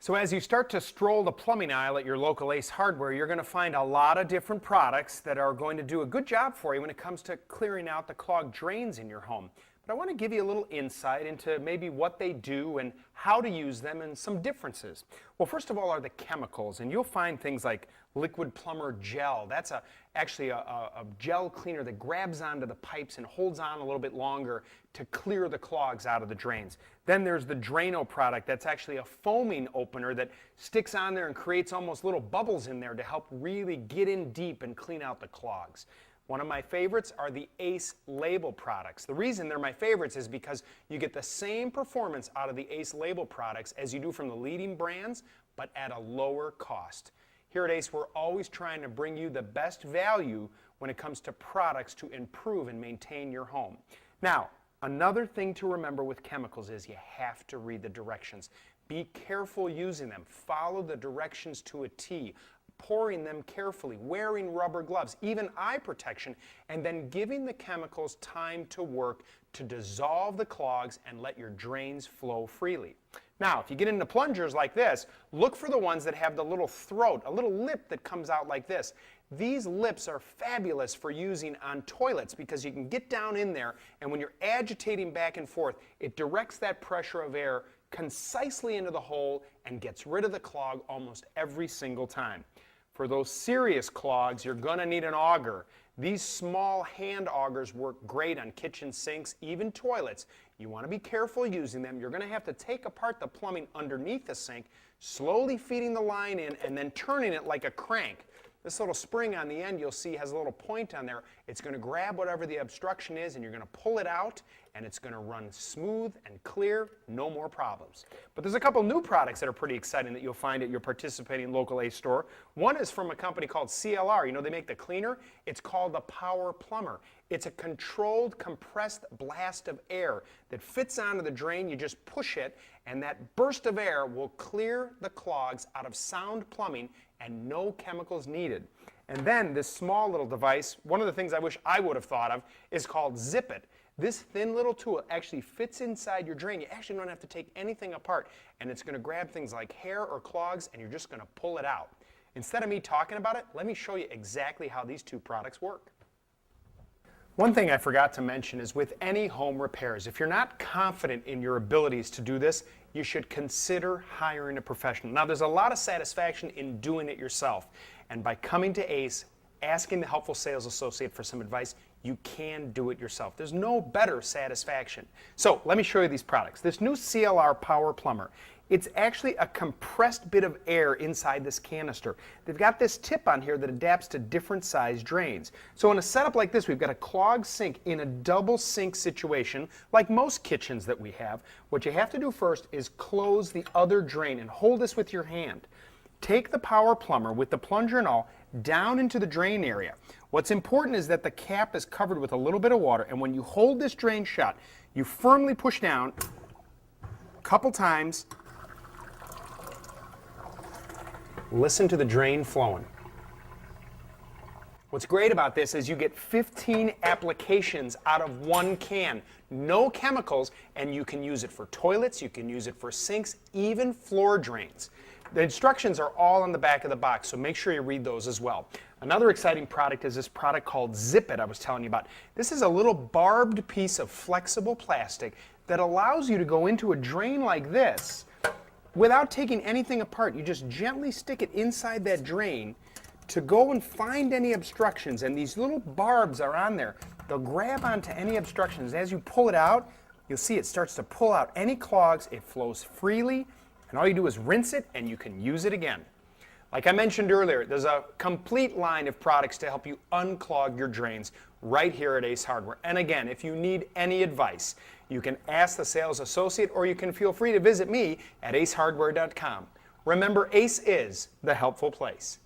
So as you start to stroll the plumbing aisle at your local Ace Hardware, you're going to find a lot of different products that are going to do a good job for you when it comes to clearing out the clogged drains in your home. But I want to give you a little insight into maybe what they do and how to use them and some differences. Well, first of all are the chemicals, and you'll find things like liquid plumber gel. That's actually a gel cleaner that grabs onto the pipes and holds on a little bit longer to clear the clogs out of the drains. Then there's the Drano product. That's actually a foaming opener that sticks on there and creates almost little bubbles in there to help really get in deep and clean out the clogs. One of my favorites are the Ace label products. The reason they're my favorites is because you get the same performance out of the Ace label products as you do from the leading brands, but at a lower cost. Here at Ace, we're always trying to bring you the best value when it comes to products to improve and maintain your home. Now, another thing to remember with chemicals is you have to read the directions. Be careful using them. Follow the directions to a T. Pouring them carefully, wearing rubber gloves, even eye protection, and then giving the chemicals time to work to dissolve the clogs and let your drains flow freely. Now, if you get into plungers like this, look for the ones that have the little throat, a little lip that comes out like this. These lips are fabulous for using on toilets because you can get down in there, and when you're agitating back and forth, it directs that pressure of air concisely into the hole and gets rid of the clog almost every single time. For those serious clogs, you're going to need an auger. These small hand augers work great on kitchen sinks, even toilets. You want to be careful using them. You're going to have to take apart the plumbing underneath the sink, slowly feeding the line in and then turning it like a crank. This little spring on the end you'll see has a little point on there. It's going to grab whatever the obstruction is and you're going to pull it out and it's going to run smooth and clear, no more problems. But there's a couple new products that are pretty exciting that you'll find at your participating local Ace store. One is from a company called CLR. You know, they make the cleaner. It's called the Power Plumber. It's a controlled compressed blast of air that fits onto the drain. You just push it and that burst of air will clear the clogs out of sound plumbing and no chemicals needed. And then this small little device, one of the things I wish I would have thought of, is called Zip It. This thin little tool actually fits inside your drain. You actually don't have to take anything apart, and it's going to grab things like hair or clogs, and you're just going to pull it out. Instead of me talking about it, let me show you exactly how these two products work. One thing I forgot to mention is with any home repairs, if you're not confident in your abilities to do this, you should consider hiring a professional. Now, there's a lot of satisfaction in doing it yourself, and by coming to Ace, asking the helpful sales associate for some advice, you can do it yourself. There's no better satisfaction. So let me show you these products. This new CLR Power Plumber, it's actually a compressed bit of air inside this canister. They've got this tip on here that adapts to different size drains. So in a setup like this, we've got a clogged sink in a double sink situation, like most kitchens that we have. What you have to do first is close the other drain and hold this with your hand. Take the Power Plumber with the plunger and all down into the drain area. What's important is that the cap is covered with a little bit of water, and when you hold this drain shut, you firmly push down a couple times. Listen to the drain flowing. What's great about this is you get 15 applications out of one can. No chemicals, and you can use it for toilets, you can use it for sinks, even floor drains. The instructions are all on the back of the box, so make sure you read those as well. Another exciting product is this product called Zip It I was telling you about. This is a little barbed piece of flexible plastic that allows you to go into a drain like this without taking anything apart. You just gently stick it inside that drain to go and find any obstructions, and these little barbs are on there. They'll grab onto any obstructions. As you pull it out, you'll see it starts to pull out any clogs. It flows freely, and all you do is rinse it and you can use it again. Like I mentioned earlier, there's a complete line of products to help you unclog your drains right here at Ace Hardware. And again, if you need any advice, you can ask the sales associate or you can feel free to visit me at acehardware.com. Remember, Ace is the helpful place.